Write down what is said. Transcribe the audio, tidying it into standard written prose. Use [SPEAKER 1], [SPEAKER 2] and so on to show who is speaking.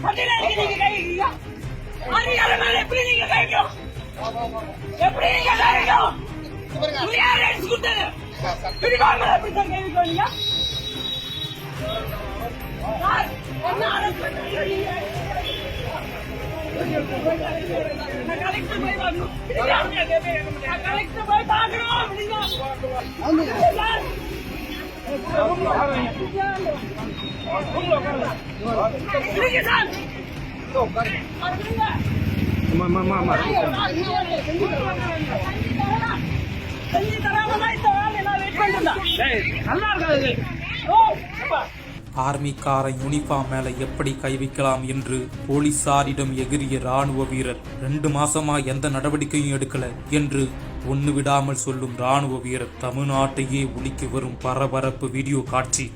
[SPEAKER 1] பட்டியல இருக்கு நீங்க கை வைக்கிறீங்க. அதிகார மேல எப்படி நீங்க கை வைக்கணும்? எப்படி நீங்க கை வைக்கணும்? நீ யார் அடிச்சு கொடுத்தது? பிடிவாத மேல எப்படி கை வைக்கிறீங்க? என்ன அரசு பண்ணீங்க? கலெக்டர் போய் பாக்கணும். கலெக்டர் போய் பாக்கணும் அப்படிங்க.
[SPEAKER 2] ஆர்மிக்கார யூனிஃபார்ம் மேல எப்படி கை வைக்கலாம் என்று போலீசாரிடம் எகிரிய ராணுவ வீரர் 2 மாசமா எந்த நடவடிக்கையும் எடுக்கல என்று ஒண்ணு விடாமல் சொல்லும் ராணுவ வீரர் தமிழ்நாட்டையே உலுக்கி வரும் பரபரப்பு வீடியோ காட்சி.